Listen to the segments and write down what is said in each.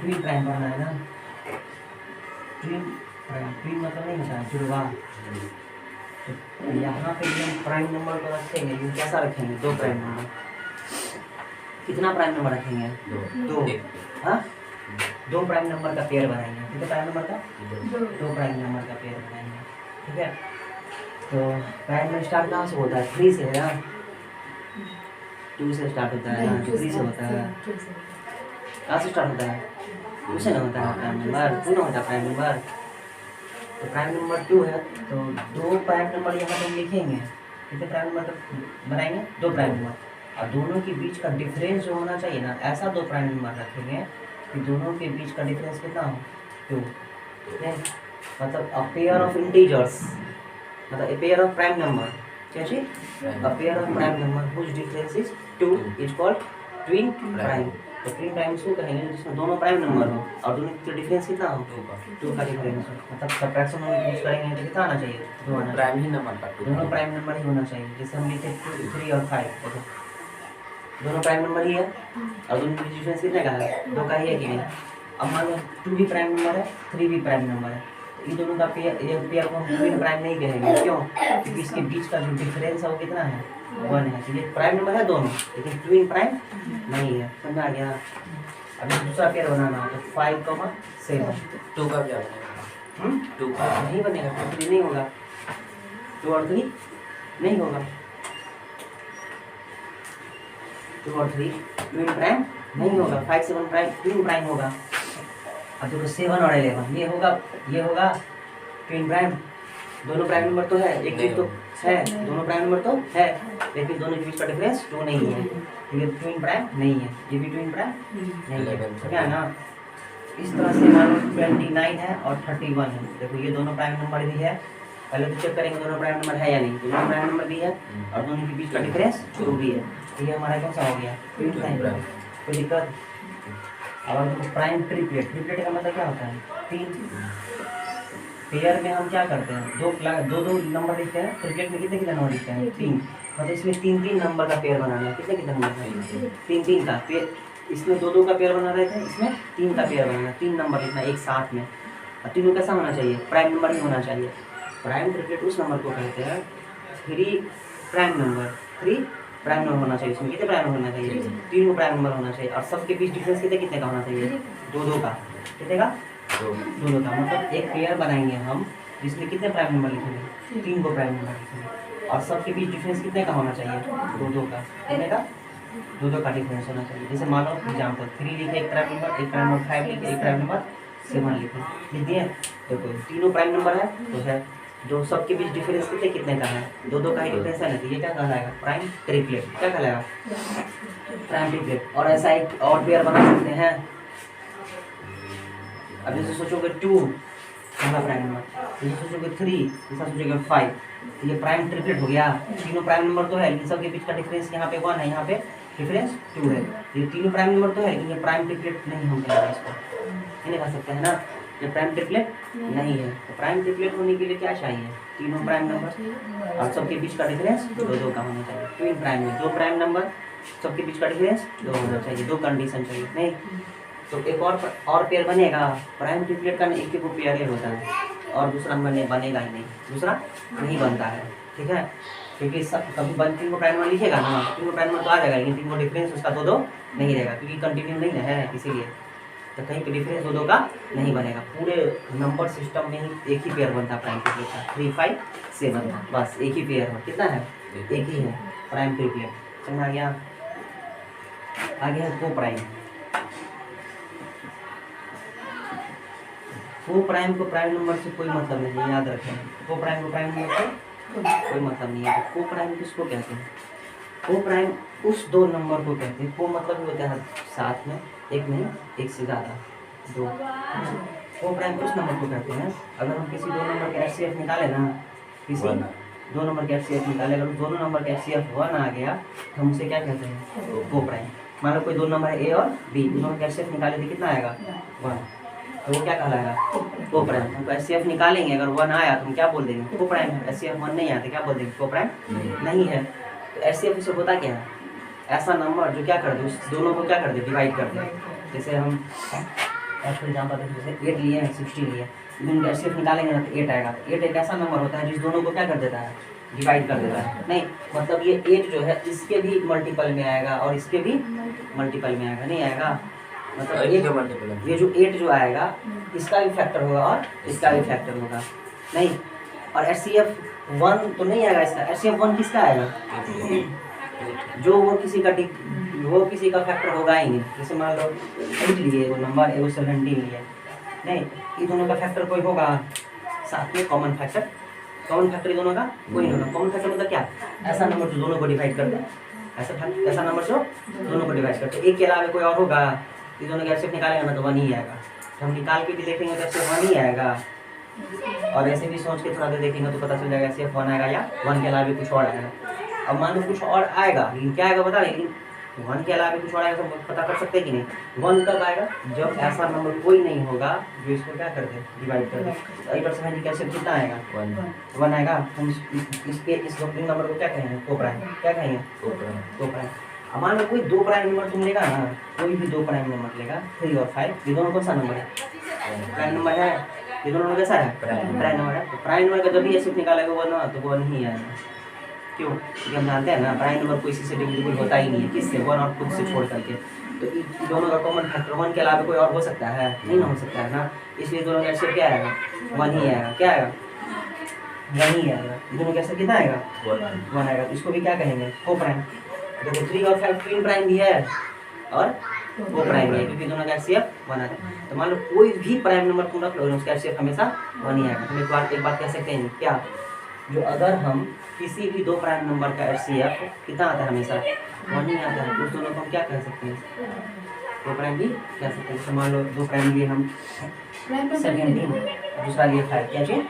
Twin prime बनना है ना, ट्विन प्राइम, ट्विन मतलब नहीं होता है जुड़वा। तो यहाँ पे हम प्राइम नंबर को रखेंगे, ये कैसा रखेंगे, दो प्राइम नंबर। कितना प्राइम नंबर रखेंगे, दो। हाँ, दो प्राइम नंबर का पेयर बनाएंगे। कितने प्राइम नंबर का, दो प्राइम नंबर का पेयर बनाएंगे। ठीक है, तो प्राइम में स्टार्ट कहाँ से होता है, 3 से है ना, 2 से स्टार्ट होता है ना, 3 से होता है। कहाँ से स्टार्ट होता है, 2 से ना होता है प्राइम नंबर, 2 ना होता है प्राइम नंबर। तो प्राइम नंबर 2 है, तो दो प्राइम नंबर यहाँ पे लिखेंगे। कितने प्राइम नंबर बनाएंगे, दो प्राइम नंबर, और दोनों के बीच का डिफरेंस जो होना चाहिए ना, ऐसा दो प्राइम नंबर रखेंगे कि दोनों के बीच का डिफरेंस कितना हो, 2। मतलब अ पेयर ऑफ इंटीजर्स, मतलब a pair of prime number, कैसे, a pair of prime number whose difference is 2 is called twin prime। तो twin prime इसको कहेंगे जिसमें दोनों प्राइम नंबर हो और दोनों का डिफरेंस कितना हो, 2 का डिफरेंस हो। मतलब सबट्रैक्शन में यूज करेंगे तो कितना आना चाहिए, 2 आना, प्राइम ही नंबर का, दोनों प्राइम नंबर ही होना चाहिए। जैसे हम लिखे 2, 3 और 5, देखो दोनों प्राइम नंबर ही है और दोनों का डिफरेंस कितने का है, 2 का ही है कि नहीं। अब मान लो 2 भी प्राइम नंबर है, 3 भी प्राइम नंबर है, इन दोनों का पेयर को हम ट्विन प्राइम नहीं कहेंगे। क्यों, क्योंकि इसके बीच का जो डिफरेंस है वो कितना है, 1 है। तो ये प्राइम नंबर है दोनों, लेकिन ट्विन प्राइम नहीं है। समझ आ गया। अभी दूसरा पेयर बनाना है, तो 5, 7। 2 का क्या बनेगा, 2 का नहीं बनेगा, 2 3 नहीं होगा, 2 और 3 नहीं होगा, 2 और 3 ट्विन प्राइम नहीं होगा। 5, 7 प्राइम ट्विन प्राइम होगा। अब देखो 7 और 11 ये होगा ट्विन प्राइम। दोनों प्राइम नंबर तो है, एक चीज तो है, दोनों प्राइम नंबर तो है, लेकिन दोनों के बीच का डिफरेंस 2 नहीं है, तो ये ट्विन प्राइम नहीं है, ये भी ट्विन प्राइम नहीं है। तो क्या है ना, इस तरह से मान लो 29 है और 31 है। देखो ये दोनों प्राइम नंबर भी है, पहले तो चेक करेंगे दोनों प्राइम नंबर है या नहीं। दोनों प्राइम नंबर भी है और दोनों के बीच का डिफरेंस 2 भी है, तो ये हमारा कौन सा हो गया, ट्विन प्राइम। कोई दिक्कत। और प्राइम ट्रिपलेट, ट्रिपलेट का मतलब क्या होता है, 3 पेयर में हम क्या करते हैं, दो नंबर लिखते हैं। ट्रिपलेट में कितने नंबर लिखते हैं, 3। मतलब इसमें 3 नंबर का पेयर बनाना है। कितने नंबर का, 3 का पेयर। इसमें 2 का पेयर बना रहे थे, इसमें 3 का पेयर बनाना, 3 नंबर लिखना एक साथ में। और तीनों कैसा होना चाहिए, प्राइम नंबर ही होना चाहिए। प्राइम ट्रिपलेट उस नंबर को कहते हैं 3 प्राइम नंबर, 3 प्राइम नंबर होना चाहिए। इसमें कितने प्राइम नंबर होना चाहिए, 3 प्राइम नंबर होना चाहिए। और सबके बीच डिफरेंस कितने का होना चाहिए, 2 का। कितने का, 2 का। मतलब एक पेयर बनाएंगे हम जिसमें कितने प्राइम नंबर लिखेंगे, 3 को प्राइम नंबर लिखेंगे, और सबके बीच डिफरेंस कितने का होना चाहिए, 2 का। कितने का, 2 का डिफरेंस होना चाहिए। जैसे मान लो एग्जाम्पल 3 लिखे एक प्राइम नंबर, एक प्राइम नंबर 5 लिखे, एक प्राइम नंबर 7 लिखे, लिख दिए। देखो तीनों प्राइम नंबर है तो है, जो सबके बीच डिफरेंस कितने का है, 2 का ही डिफरेंस है ना, तो ये क्या कहलाएगा, प्राइम ट्रिपलेट। क्या कहलाएगा, प्राइम ट्रिपलेट। और ऐसा एक और पेयर बना सकते हैं। अब जैसे सोचोगे 2 पहला प्राइम नंबर, जैसे सोचोगे 3, जैसा सोचोगे 5, तो ये प्राइम ट्रिपलेट हो गया। तीनों प्राइम नंबर तो है, लेकिन सबके बीच का डिफरेंस यहाँ पे 1 है, यहाँ पे डिफरेंस 2 है। ये तीनों प्राइम नंबर तो है, लेकिन ये प्राइम ट्रिपलेट नहीं हम कहेंगे इसको, नहीं कह सकते हैं ना, ये प्राइम ट्रिपलेट नहीं है। तो प्राइम ट्रिपलेट होने के लिए क्या चाहिए, तीनों प्राइम नंबर और सबके बीच का डिफरेंस 2 का होना चाहिए। ट्विन प्राइम में 2 प्राइम नंबर, सबके बीच का डिफरेंस 2 होना चाहिए, 2 कंडीशन चाहिए। नहीं तो एक और पेयर बनेगा। प्राइम ट्रिपलेट का एक ही पेयर होता है और दूसरा बनेगा ही नहीं, दूसरा नहीं बनता है। ठीक है, क्योंकि सब कभी 3 को प्राइम नंबर लिखेगा ना, 3 को प्राइम नंबर तो आ जाएगा, लेकिन 3 को डिफरेंस उसका 2 नहीं रहेगा, क्योंकि कंटिन्यू नहीं है इसीलिए। तो कहीं पे डिफरेंस 2 का नहीं बनेगा। पूरे नंबर सिस्टम में ही एक ही पेयर बनता है प्राइम ट्रिपलेट का, 3, 5, 7, बस एक ही पेयर है। कितना है, एक ही है प्राइम ट्रिपलेट। समझ आ गया। आगे है को प्राइम। को प्राइम को प्राइम नंबर से कोई मतलब नहीं, याद रखें। को प्राइम को प्राइम नंबर से कोई मतलब नहीं है। को प्राइम किसको कहते हैं, को प्राइम उस 2 नंबर को कहते हैं। को मतलब होता है साथ में, एक नहीं एक से ज़्यादा, 2। को प्राइम उस नंबर को कहते हैं। अगर हम किसी 2 नंबर के एचसीएफ निकाले ना, किसी 2 नंबर के एचसीएफ निकाले, अगर दोनों नंबर के एचसीएफ 1 आ गया तो हम उसे क्या कहते हैं, को प्राइम। मान लो कोई 2 नंबर है ए और बी, दोनों के एचसीएफ निकाले तो कितना आएगा, 1, तो वो क्या कहलाएगा, को प्राइम। हमको एचसीएफ निकालेंगे, अगर 1 आया तो हम क्या बोल देंगे, को प्राइम है। एचसीएफ 1 नहीं आया तो क्या बोल देंगे, को प्राइम नहीं है। तो एचसीएफ से होता क्या है, ऐसा नंबर जो क्या कर दे, उस दोनों को क्या कर दे, डिवाइड कर दे। जैसे हम फॉर एग्जाम्पल जैसे 8 लिए हैं 16 लिए, इनका एचसीएफ निकालेंगे ना तो 8 आएगा। तो 8 एक ऐसा नंबर होता है जिस दोनों को क्या कर देता है, डिवाइड कर देता है। नहीं मतलब ये 8 जो है इसके भी मल्टीपल में आएगा और इसके भी मल्टीपल में आएगा, नहीं आएगा। मतलब ये जो 8 जो आएगा इसका भी फैक्टर होगा और इसका भी फैक्टर होगा, नहीं। और एचसीएफ 1 तो नहीं आएगा इसका, एचसीएफ 1 किसका आएगा, जो वो किसी का फैक्टर होगा ही नहीं। जैसे मान लो 8 लिए वो नंबर, एगो 17 लिए, नहीं ये दोनों का फैक्टर कोई होगा साथ में, कॉमन फैक्टर दोनों का कोई नहीं होगा। कॉमन फैक्टर मतलब क्या, ऐसा नंबर जो दोनों को डिवाइड कर दे, ऐसा नंबर जो दोनों को डिवाइड करते। एक के अलावा कोई और होगा, ये दोनों का एचसीएफ निकालेंगे ना तो 1 ही आएगा। तो हम निकाल के भी देखेंगे तो एचसीएफ 1 ही आएगा, और ऐसे भी सोच के थोड़ा देर देखेंगे तो पता चल जाएगा एचसीएफ 1 आएगा या 1 के अलावा कुछ और आएगा। अब मान लो कुछ और आएगा, लेकिन क्या आएगा बता, लेकिन 1 के अलावा कुछ और आएगा तो पता कर सकते हैं कि नहीं। 1 कब आएगा, जब ऐसा नंबर कोई नहीं होगा जो इसको क्या कर दे, डिवाइड कर दे। तो 8% का एचसीएफ कितना आएगा, 1 आएगा। हम इस नंबर को क्या कहेंगे, को प्राइम, क्या कहेंगे, को प्राइम। अब मान लो कोई 2 प्राइम नंबर तुम लेगा ना, कोई भी 2 प्राइम नंबर लेगा, 3 और 5, ये दोनों कौन सा नंबर है, प्राइम नंबर है। ये दोनों कैसा है, प्राइम नंबर है। तो प्राइम नंबर का जब भी एचसीएफ निकालेगा वो ना, तो वो नहीं आएगा। क्यों, क्योंकि हम जानते हैं ना प्राइम नंबर कोई से डिविजिबल होता ही नहीं है, किससे, 1 और खुद से छोड़ करके। तो इन दोनों का कॉमन फैक्टर 1 के अलावा कोई और हो सकता है, नहीं ना हो सकता है ना। इसलिए दोनों का एचसीएफ क्या आएगा, 1 ही आएगा। क्या आएगा, 1 ही आएगा। दोनों का एचसीएफ कितना आएगा, 1 आएगा। तो इसको भी क्या कहेंगे, को प्राइम। देखो 3 और 5 ट्विन प्राइम भी है और वो प्राइम है, क्योंकि दोनों का एचसीएफ 1 आता है। तो मान लो कोई भी प्राइम नंबर तुम रख लो, उसका एचसीएफ हमेशा 1 ही आएगा। हम एक बात कह सकते हैं क्या, जो अगर हम किसी भी 2 प्राइम नंबर का एचसीएफ कितना आता है, हमेशा 1 ही आता है, तो उस दोनों को हम क्या कह सकते हैं, 2 प्राइम भी कह सकते हैं। जैसे मान लो 2 प्राइम लिए हम 17, दूसरा लिए 5, क्या चाहिए,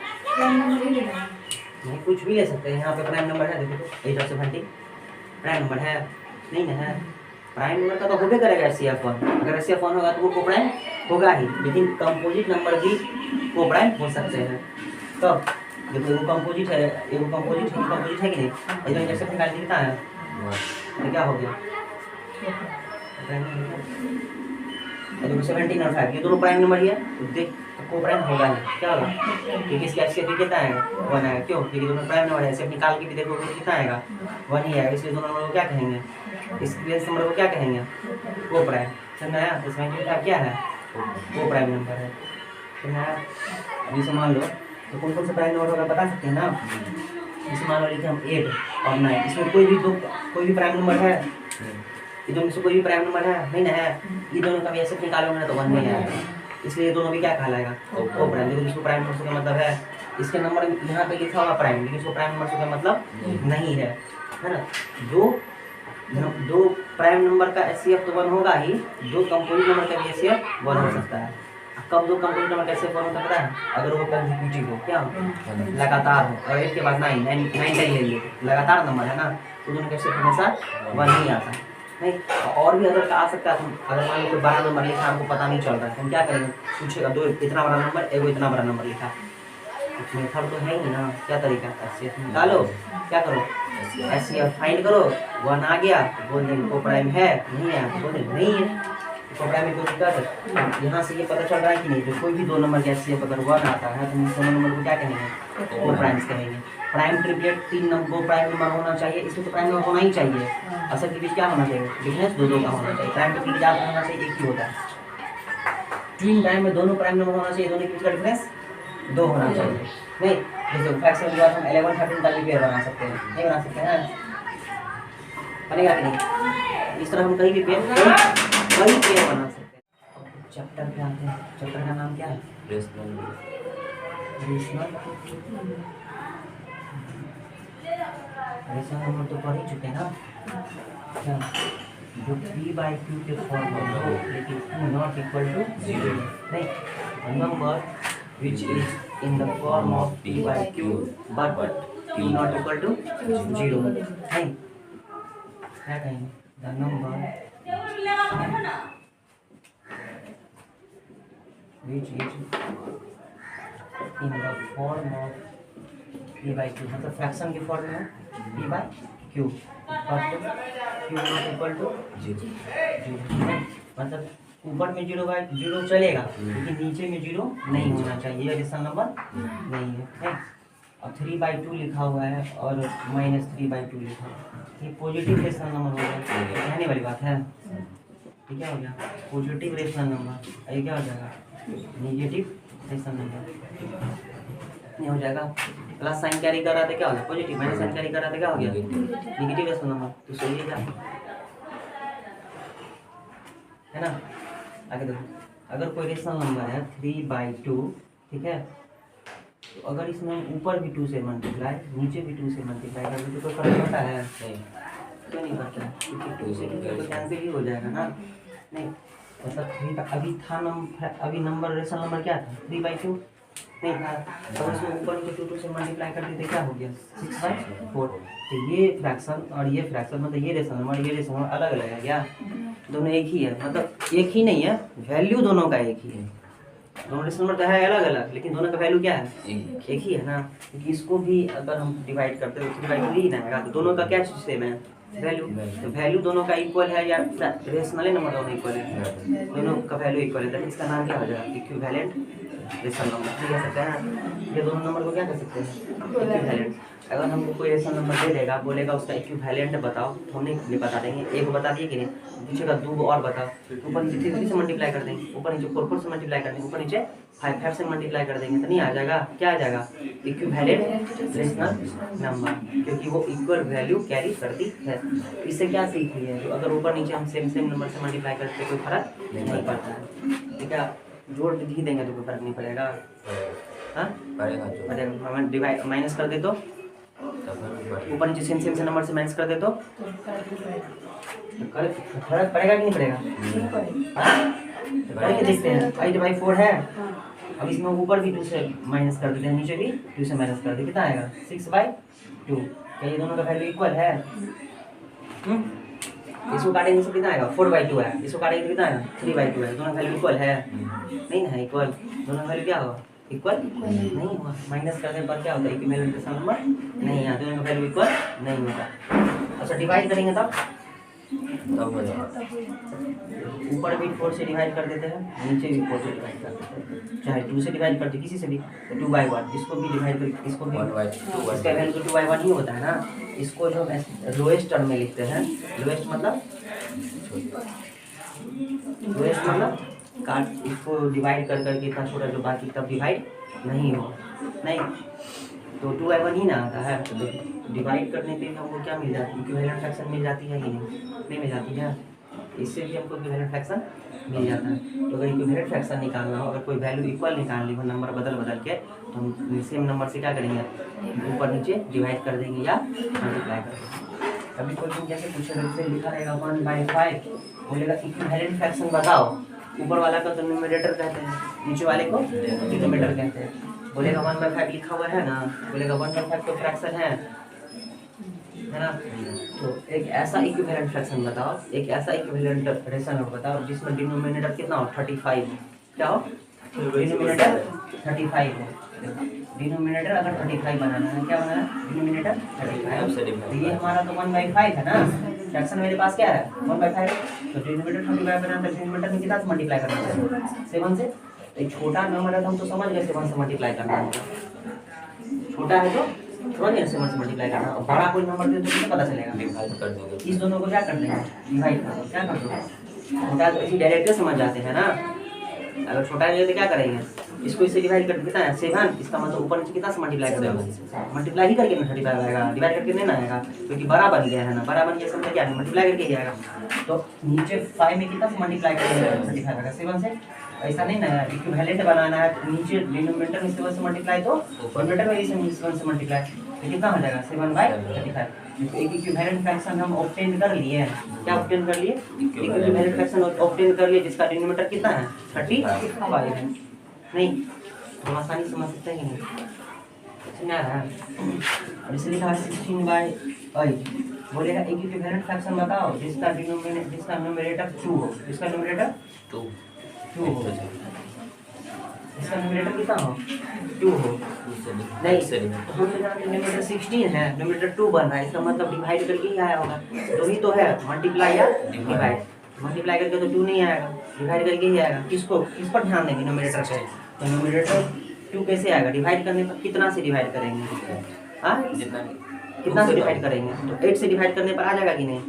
नहीं कुछ भी ले सकते हैं। यहाँ पे प्राइम नंबर है, देखो 8 और 17 प्राइम नंबर है, नहीं ना है। प्राइम नंबर का तो होबे करेगा एचसीएफ 1, अगर एचसीएफ 1 होगा तो वो को प्राइम होगा ही। लेकिन कंपोजिट नंबर भी को प्राइम हो सकते हैं। तो देखो एगो कंपोजिट है, एगो कंपोजिट है कि नहीं, ये जो एचसीएफ निकाल कितना है, तो क्या हो गया, देखो 17 और 5 ये दोनों प्राइम नंबर ही है, तो देख को प्राइम होगा ही। क्या होगा, क्योंकि इसका एचसीएफ कितना आएगा, 1 आएगा। क्यों, क्योंकि दोनों प्राइम नंबर है, एचसीएफ निकाल के भी देखो कितना आएगा, 1 ही आएगा। इसलिए दोनों नंबर को क्या कहेंगे, इस बेस नंबर को क्या कहेंगे, को प्राइम। समझ आया, इसमें क्या है, को प्राइम नंबर है। समझ आया। अभी से मान लो तो कौन कौन से प्राइम नंबर होगा बता सकते हैं ना। जैसे मान लो लिखे हम 8 और 9, इसमें कोई भी प्राइम नंबर है, ये दोनों से कोई भी प्राइम नंबर है, नहीं ना है। ये दोनों का भी ऐसे निकालोगे ना तो 1 नहीं आएगा, इसलिए ये दोनों भी क्या कहलाएगा, को प्राइम। देखो जिसको प्राइम नंबर का मतलब है, इसके नंबर यहाँ पे लिखा हुआ प्राइम, लेकिन इसको प्राइम नंबर का मतलब नहीं है ना। दो प्राइम नंबर का एचसीएफ तो 1 होगा ही, 2 कंपोजिट नंबर का भी एचसीएफ 1 हो सकता है। कब 2 कंपोजिट नंबर का एचसीएफ 1 होता है, अगर वो कंसेक्यूटिव हो, क्या लगातार हो, और 8 के बाद 9 10 ले लिए, लगातार नंबर है ना, तो दोनों का एचसीएफ हमेशा 1 ही आता है। नहीं और भी अगर आ सकता है, अगर मान लो कोई बड़ा नंबर लिखा हमको पता नहीं चल रहा है, तो हम क्या करेंगे, पूछेगा 2 इतना बड़ा नंबर, एगो इतना बड़ा नंबर लिखा, मेथड तो है ही ना। क्या तरीका है, एचसीएफ निकालो, क्या करो, एचसीएफ फाइंड करो, 1 आ गया तो बोल देंगे को प्राइम है, नहीं है बोल देंगे नहीं है, को प्राइम में कोई दिक्कत है। यहाँ से ये पता चल रहा है कि नहीं, जो कोई भी 2 नंबर का एचसीएफ अगर 1 आता है तो हम दोनों नंबर को क्या कहेंगे, को प्राइम्स कहेंगे। प्राइम ट्रिपलेट 3 नंबर को प्राइम नंबर होना चाहिए, इसमें तो प्राइम नंबर होना ही चाहिए। असल के बीच क्या होना चाहिए, डिफरेंस 2 का होना चाहिए। प्राइम ट्रिपलेट ज़्यादा होना चाहिए, एक ही होता है। ट्विन प्राइम में दोनों प्राइम नंबर होना चाहिए, दोनों के बीच का डिफरेंस 2 होना चाहिए। नहीं जैसे फ्रैक्शन के बाद हम 11 13 का भी पेयर बना सकते हैं, नहीं बना सकते हैं, बनेगा कि नहीं। इस तरह हम कहीं भी पेयर बना सकते हैं। चैप्टर पे आते हैं, चैप्टर का नाम क्या है, रेशनल हम तो पढ़ ही चुके हैं ना। क्या जो P/Q के फॉर्म में, लेकिन Q नॉट इक्वल टू 0 नहीं, number which is in the form of P/Q but Q not equal to 0 नहीं, क्या कहेंगे, the number which is in the form of P/Q, मतलब फ्रैक्शन के फॉर्म में P/Q but Q not equal to 0 मतलब ऊपर में 0/0 चलेगा लेकिन नीचे में 0 नहीं होना चाहिए, ये रेशनल नंबर नहीं है। और 3/2 लिखा हुआ है और -3/2 लिखा हुआ है, ये पॉजिटिव रेशनल नंबर हो गया, कहने वाली बात है। ये क्या हो गया? Positive rational number. ये क्या हो जाएगा? Negative rational number. ये हो जाएगा प्लस साइन कैरी कर रहा था, क्या हो गया? पॉजिटिव। माइनस साइन कैरी कर रहा था, क्या हो गया? Negative rational number. तो सही है क्या? है ना? आगे देखो, अगर कोई रेशनल नंबर है 3/2, ठीक है, तो अगर इसमें हम ऊपर भी 2 से मल्टीप्लाई, नीचे भी 2 से मल्टीप्लाई करेंगे तो कोई फर्क पड़ता है? क्यों नहीं पड़ता है? क्योंकि 2 से 2 तो कैंसिल ही हो जाएगा ना। नहीं मतलब 3 का अभी था नंबर, अभी नंबर रेशनल नंबर क्या था? 3/2 नहीं था, तो इसमें ऊपर नीचे 2 से मल्टीप्लाई कर देते, क्या हो गया? 6/4। तो ये फ्रैक्शन और ये फ्रैक्शन, मतलब ये रेशनल नंबर ये रेशनल नंबर अलग अलग है क्या? दोनों एक ही है, मतलब एक ही नहीं है, वैल्यू दोनों का एक ही है। दोनों रेशनल नंबर तो है अलग अलग, लेकिन दोनों का वैल्यू क्या है? एक ही है ना। क्योंकि इसको भी अगर हम डिवाइड करते हैं तो 3/2 ही ना आएगा, तो दोनों का क्या सेम है? वैल्यू। तो वैल्यू दोनों का इक्वल है या रेशनल नंबर दोनों इक्वल है? दोनों का वैल्यू इक्वल है, तो इसका नाम क्या हो जाएगा? इक्विवेलेंट रेशनल नंबर कह सकते हैं। ये दोनों नंबर को क्या कह सकते हैं? इक्विवेलेंट। अगर हमको कोई रेशनल नंबर दे देगा, बोलेगा उसका इक्विवेलेंट बताओ, तो हम नहीं बता देंगे। एक बता दिए कि नहीं, पूछेगा 2 और बताओ, तो ऊपर नीचे 3 से मल्टीप्लाई कर देंगे, ऊपर नीचे 4 से मल्टीप्लाई कर देंगे, ऊपर नीचे 5 से मल्टीप्लाई कर देंगे, तो नहीं आ जाएगा? क्या आ जाएगा? इक्विवेलेंट रेशनल नंबर, क्योंकि वो इक्वल वैल्यू कैरी करती है। इससे क्या सीख रही है? तो अगर ऊपर नीचे हम सेम नंबर से मल्टीप्लाई करते कोई फर्क नहीं पड़ता है। ठीक है, जोड़ भी देंगे तो कोई फर्क नहीं पड़ेगा। हाँ पड़ेगा। हम डिवाइड माइनस कर दे तो ऊपर नीचे सेम से नंबर से माइनस कर दे तो फर्क पड़ेगा कि नहीं पड़ेगा? करके देखते हैं। 8/4 है, अब इसमें ऊपर भी 2 से माइनस कर देते हैं, नीचे भी 2 से माइनस कर देते, कितना आएगा? 6/2। क्या ये दोनों का वैल्यू इक्वल है? इसको काटेंगे तो कितना आएगा? 4/2 है, इसको काटेंगे तो कितना आएगा? 3/2 है। दोनों वैल्यू इक्वल है? नहीं ना, इक्वल। दोनों वैल्यू क्या होगा? इक्वल नहीं हुआ। माइनस करने पर क्या होता है? इक्विवेलेंट रेशनल नंबर नहीं आता, दोनों वैल्यू इक्वल नहीं होता। अच्छा डिवाइड करेंगे तब ऊपर भी 4 से डिवाइड कर देते हैं, नीचे भी 4 से डिवाइड कर देते हैं, चाहे 2 से डिवाइड करते किसी से भी, 2/1 इसको भी डिवाइड कर, इसको भी 1/2, इसका वैल्यू 2/1 ही होता है ना। इसको जो लोएस्ट टर्म में लिखते हैं, लोएस्ट मतलब काट, इसको डिवाइड कर करके इतना छोटा जो बाकी तब डिवाइड नहीं हो, नहीं तो 2/1 ही ना आता है। तो डिवाइड करने पे हमको क्या मिल जाती है? इक्विवेलेंट फ्रैक्शन मिल जाती है कि नहीं मिल जाती है? इससे भी हमको इक्विवेलेंट फ्रैक्शन मिल जाता है। तो अगर इक्विवेलेंट फ्रैक्शन निकालना हो, अगर कोई वैल्यू इक्वल निकालनी हो नंबर बदल के, तो हम सेम नंबर से क्या करेंगे? ऊपर नीचे डिवाइड कर देंगे या मल्टीप्लाई कर देंगे। अभी कोई जैसे पूछेगा, जैसे लिखा रहेगा 1/5, बोलेगा इक्विवेलेंट फ्रैक्शन बताओ। ऊपर वाला का तो न्यूमरेटर कहते हैं, नीचे वाले को डिनोमिनेटर कहते हैं। बोलेगा 1/5 लिखा हुआ है ना, बोलेगा 1/5 तो फ्रैक्शन है ना। तो एक ऐसा इक्विवेलेंट फ्रैक्शन बताओ, एक ऐसा इक्विवेलेंट रेशनल नंबर बताओ जिसमें डिनोमिनेटर कितना हो? 35 हो। क्या हो? डिनोमिनेटर 35 हो। डिनोमिनेटर अगर 35 बनाना है, क्या बनाना है? डिनोमिनेटर 35। तो ये हमारा तो 1/5 है ना, फ्रैक्शन मेरे पास क्या है? 1/5। तो डिनोमिनेटर 35 बनाना है, डिनोमिनेटर में कितना से मल्टीप्लाई करना है? 7 से। एक छोटा नंबर है तो हम तो समझ गए 7 से मल्टीप्लाई करना है, छोटा है तो समझ गए 7 से मल्टीप्लाई करना। और बड़ा कोई नंबर दे तो कितना पता चलेगा? डिवाइड कर देंगे। इस दोनों को क्या कर देंगे? डिवाइड कर दो। क्या कर दो? छोटा तो इसी डायरेक्ट समझ जाते हैं ना। अगर छोटा है तो क्या करेंगे? इसको इससे डिवाइड कर कितना है? 7। इसका मतलब ऊपर नीचे कितना से मल्टीप्लाई कर देगा? मल्टीप्लाई ही करके ना 35 आएगा, डिवाइड करके नहीं ना आएगा, क्योंकि बड़ा बन गया है ना। बड़ा बन गया समझे क्या है? मल्टीप्लाई करके ही आएगा। तो नीचे 5 में कितना से मल्टीप्लाई करेंगे? 35 आएगा 7 से। ऐसा नहीं ना, इक्विवेलेंट बनाना है तो नीचे डिनोमिनेटर में 7 से मल्टीप्लाई, तो न्यूमरेटर में 7 से मल्टीप्लाई, तो कितना हो जाएगा? 7/35। एक इक्विवेलेंट फ्रैक्शन हम ऑब्टेन कर लिए। क्या ऑब्टेन कर लिए? इक्विवेलेंट फ्रैक्शन ऑब्टेन कर लिए जिसका डिनोमिनेटर कितना है? 35 है। नहीं हम आसानी से समझ सकते हैं कि नहीं? समझ आ रहा है? और इसलिए लिखा 16/8। बोलेगा एक इक्विवेलेंट फ्रैक्शन बताओ जिसका न्यूमरेटर 2 हो, जिसका न्यूमरेटर 2 हो, इसका न्यूमरेटर कितना हो? 2 हो। नहीं न्यूमरेटर 16 है, न्यूमरेटर 2 बन रहा है, इसका मतलब डिवाइड करके ही आया होगा। तो ही तो है मल्टीप्लाई या डिवाइड। मल्टीप्लाई करके तो 2 नहीं आएगा, डिवाइड करके ही आएगा। किसको, किस पर ध्यान देंगे, न्यूमरेटर पे। तो न्यूमरेटर 2 कैसे आएगा, डिवाइड करने पर कितना से डिवाइड करेंगे, हाँ कितना से डिवाइड करेंगे, तो 8 से डिवाइड करने पर आ जाएगा कि नहीं,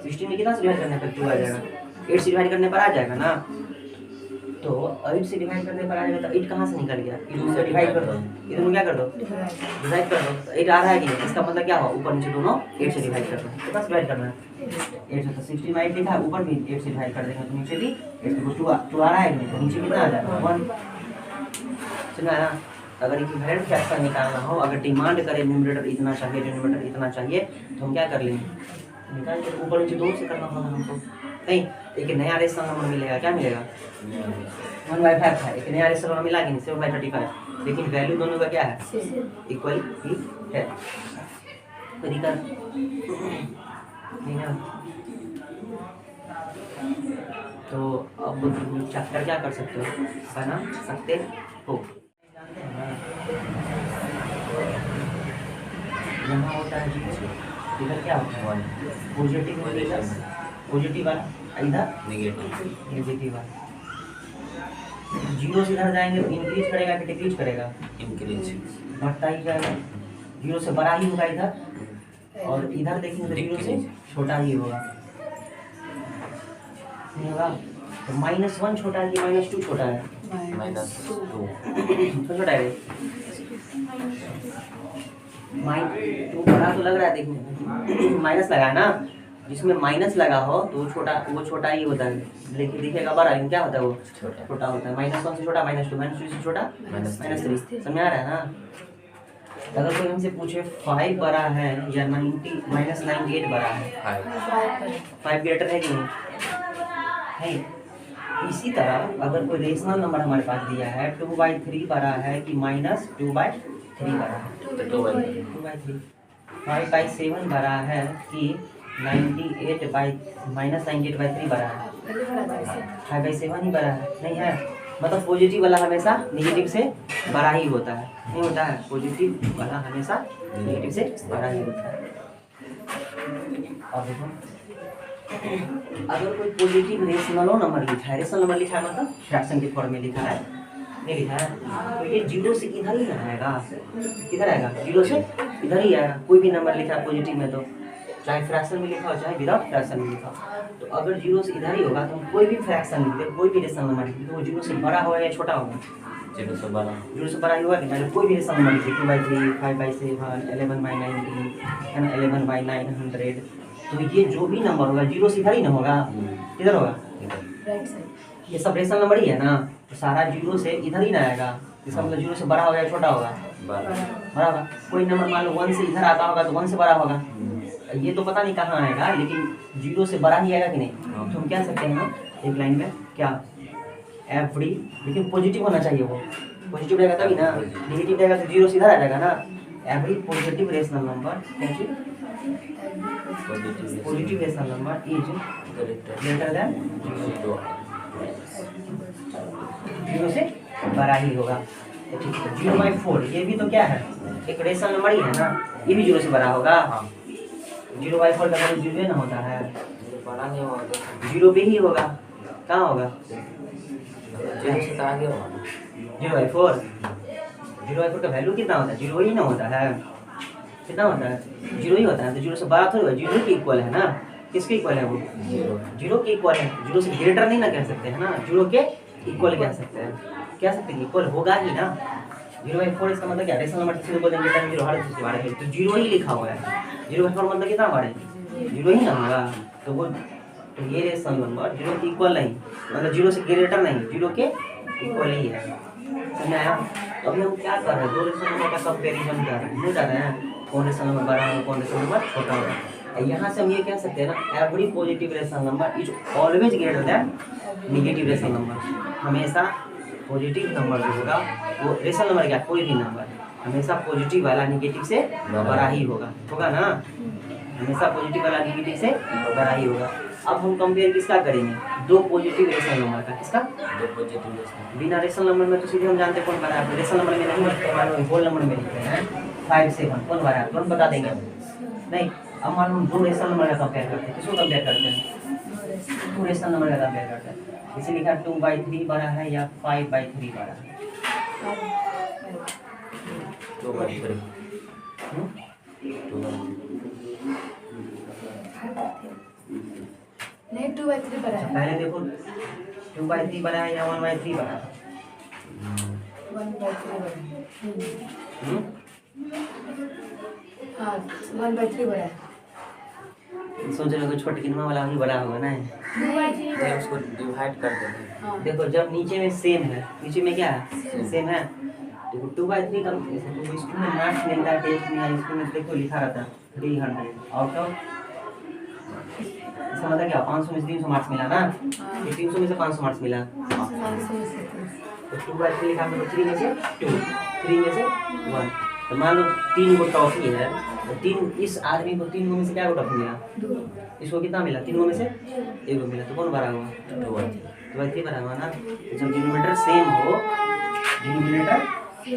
16 में कितना से डिवाइड करने पर 2 आ जाएगा, 8 से डिवाइड करने पर आ जाएगा ना। तो 8 से डिवाइड करने पर आ जाएगा, तो 8 कहाँ से निकल गया, इधर से डिवाइड कर दो, इधर में क्या कर दो, डिवाइड कर दो, तो 8 आ रहा है कि नहीं, इसका मतलब क्या हुआ, ऊपर नीचे दोनों 8 से डिवाइड कर दो, कितना से डिवाइड करना है 8 से, तो 16 में 8 लिखा है, ऊपर भी 8 से डिवाइड कर देंगे तो नीचे भी 8 को 2 आ रहा है कि नहीं, तो नीचे कितना आ जाएगा 1। सुना है ना। अगर इक्विवेलेंट फ्रैक्शन निकालना हो, अगर डिमांड करे न्यूमरेटर इतना चाहिए, डिनोमिनेटर इतना चाहिए, तो हम क्या कर लेंगे, निकाल के ऊपर नीचे 2 से करना होगा हमको। नहीं, एक नया रेशनल नंबर मिलेगा, क्या मिलेगा 1/5 है, एक नया रेशनल नंबर मिला कि नहीं 7/35, लेकिन वैल्यू दोनों का क्या है, इक्वल ही है। तरीका नहीं है। तो अब चैप्टर क्या कर सकते हो, बना सकते हो। यहाँ होता है जीरो, इधर क्या होता है 1, पॉजिटिव पॉजिटिव वाला, इधर नेगेटिव वाला। जीरो से इधर जाएंगे तो इंक्रीज करेगा कि डिक्रीज करेगा, इंक्रीज बढ़ता ही जाएगा, जीरो से बड़ा ही होगा इधर, और इधर देखेंगे तो जीरो से छोटा ही होगा, नहीं होगा। तो -1 छोटा है कि -2 छोटा है, -2 तो छोटा है, -2 बड़ा तो लग रहा है देखने में, माइनस लगा है ना, जिसमें माइनस लगा हो तो वो छोटा ही होता है, लेकिन दिखेगा बड़ा, लेकिन क्या होता है वो छोटा होता है। -1 से छोटा, -2 से छोटा, -3, समझ आ रहा है ना। अगर कोई हमसे पूछे 5 बड़ा है या 98 बड़ा है, 5 ग्रेटर है कि नहीं, इसी तरह अगर कोई रेशनल नंबर हमारे पास दिया है 2/3 बड़ा है कि -2/3 बड़ा है, 2/3, 5/7 बड़ा है कि -98/3 बड़ा है, 5/7 ही बड़ा है, नहीं है। मतलब पॉजिटिव वाला हमेशा नेगेटिव से बड़ा ही होता है, नहीं होता है, पॉजिटिव वाला हमेशा नेगेटिव से बड़ा ही होता है। और देखो अगर कोई पॉजिटिव रेशनल नंबर लिखा है, रेशनल नंबर लिखा है मतलब फ्रैक्शन के फॉर्म में लिखा है, नहीं लिखा है, तो ये जीरो से इधर ही आएगा, किधर आएगा, जीरो से इधर ही आएगा। कोई भी नंबर लिखा है पॉजिटिव में, तो चाहे फ्रैक्शन में लिखा हो चाहे विदाउट फ्रैक्शन में लिखा हो, तो अगर जीरो से इधर ही होगा तो कोई भी फ्रैक्शन लिखते, कोई भी रेशनल नंबर लिखते, तो वो जीरो से बड़ा होगा या छोटा होगा, जीरो से बड़ा ही होगा कि नहीं। कोई भी रेशनल नंबर लिखते 2/3, 5/7, 11/90 है ना, 11/900, तो ये जो भी नंबर होगा जीरो से इधर ही ना होगा, किधर होगा, ये सब रेशनल नंबर ही है ना, तो सारा जीरो से इधर ही ना आएगा, इसका मतलब जीरो से बड़ा होगा या छोटा होगा, बड़ा होगा। कोई नंबर मान लो 1 से इधर आता होगा तो 1 से बड़ा होगा, ये तो पता नहीं कहाँ आएगा, लेकिन जीरो से बड़ा ही आएगा कि नहीं। तो हम कह सकते हैं ना एक लाइन में क्या, एवरी, लेकिन पॉजिटिव होना चाहिए, वो पॉजिटिव रहेगा तभी ना, नेगेटिव रहेगा तो जीरो से इधर आ जाएगा ना। Every positive rational number, positive rational number is greater than zero से बड़ा ही होगा, ठीक है। 0/4 ये भी तो क्या है, एक रेशनल नंबर ही है ना, ये भी जीरो से बड़ा होगा। 0/4 का वैल्यू जीरो ना होता है, बड़ा नहीं होगा, जीरो पे ही होगा, कहाँ होगा, जीरो से आगे होगा। 0/4 का वैल्यू कितना होता है, जीरो ही ना होता है, कितना होता है, जीरो ही होता है। तो जीरो से बड़ा थोड़ी, जीरो के इक्वल है ना, किसके इक्वल है वो, जीरो के इक्वल है, जीरो से ग्रेटर नहीं ना कह सकते है ना, जीरो के इक्वल कह सकते हैं, कह सकते हैं इक्वल होगा ही ना। 0/4 इसका मतलब क्या, रेशनल नंबर किसी को बोलेंगे टाइम जीरो, हर चीज़ के बारे में तो जीरो ही लिखा हुआ है, 0/4 मतलब कितना बार जीरो ही ना होगा, तो वो तो ये रेशनल नंबर जीरो के इक्वल नहीं, मतलब जीरो से ग्रेटर नहीं, जीरो के इक्वल ही है, समझ आया। तो अभी हम क्या कर रहे हैं, दो रेशनल नंबर का कंपेरिजन कर रहे हैं, नहीं कर रहे हैं, कौन रेशनल नंबर बड़ा है कौन रेशनल नंबर छोटा है। यहाँ से हम ये कह सकते हैं ना, every positive rational number is always greater than negative rational number. हमेशा पॉजिटिव नंबर जो होगा वो रेशनल नंबर क्या, कोई भी नंबर हमेशा पॉजिटिव वाला नेगेटिव से बड़ा ही होगा ना, हमेशा पॉजिटिव वाला नेगेटिव से बड़ा ही होगा। अब हम कंपेयर किसका करेंगे, दो पॉजिटिव रेशनल नंबर का, किसका, दो पॉजिटिव बिना रेशनल नंबर में तो सीधे हम जानते कौन बड़ा है, रेशनल नंबर में नहीं लिखते, मान लो होल नंबर में लिखते हैं 5/7 कौन बड़ा है, तुरंत बता देंगे नहीं। अब मान लो दो रेशनल नंबर का कंपेयर करते हैं, किसको कंपेयर करते हैं, टू रेशनल नंबर का कंपेयर करते हैं। इसे लिखा 2/3 बड़ा है या 5/3 बड़ा है? 2/3 हम्म? 2/3 नहीं 2/3 बड़ा है। पहले देखो 2/3 बड़ा है या 1/3 बड़ा है? 1/3 बड़ा है। हम्म? हाँ 1/3 बड़ा है। सोच रहे हो छोटे किनवा वाला भी बड़ा होगा ना? 2/3 ये उसको डिवाइड कर देते हैं। हाँ देखो जब नीचे में सेम है, नीचे में क्या है? Same. सेम है। देखो 2/3 का तो स्कूल में मार्क्स मिलता है, टेस्ट में स्कूल में देखो लिखा रहता है 300 आउट ऑफ, इसका मतलब क्या 500 में से 300 मार्क्स मिला ना? हाँ। ये 300 में से 500 मार्क्स मिला, 500 में से तो 2/3 लिखा हमने 3 में से 2, 3 में से 1। तो मान लो 3 गो टॉफी है, तो 3 इस आदमी को 3 गो में से क्या गो टॉफी मिला? 2 इसको कितना मिला? 3 गो में से 1 गो मिला, तो कौन बड़ा हुआ? 2/3 बड़ा हुआ ना? तो जब डिनोमिनेटर सेम हो, डिनोमिनेटर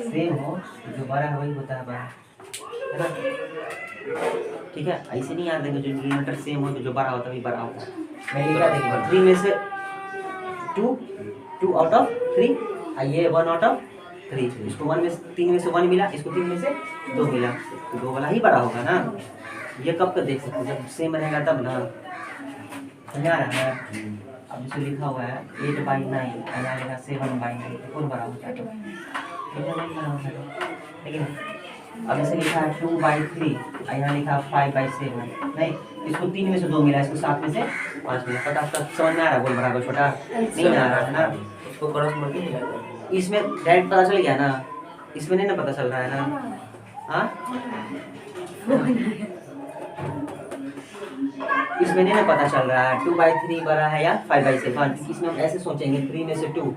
सेम हो, तो जो बड़ा है वही होता है बड़ा, है ना? ठीक है, ऐसे नहीं याद रखेंगे, जो डिनोमिनेटर सेम हो तो जो बड़ा होता है वही बड़ा होता है। मैं लिखा देखिए 3 में से 2 आउट ऑफ 3, ये 1 आउट ऑफ 3, इसको 1 में 3 में से 1 मिला, इसको 3 में से 2 मिला, तो 2 वाला ही बड़ा होगा ना? ये कब तक देख सकते हैं? जब सेम रहेगा तब ना। समझ आ रहा है? अब इसमें लिखा हुआ है 8/9, यहाँ लिखा 7/9, तो कौन बड़ा होता है? तो ये नहीं बड़ा होता है, लेकिन अब इसे लिखा है 2/3, यहाँ लिखा 5/7, नहीं इसको 3 में से 2 मिला, इसको 7 में से 5 मिला। पता आपका समझ में आ रहा है? बोल बड़ा कोई छोटा नहीं आ रहा है ना? उसको क्रॉस मल्टी मिला इसमें डायरेक्ट पता चल गया ना, इसमें नहीं ना पता चल रहा है ना? हाँ, इसमें नहीं ना पता चल रहा है 2/3 बड़ा है या 5/7, इसमें हम ऐसे सोचेंगे 3 में से 2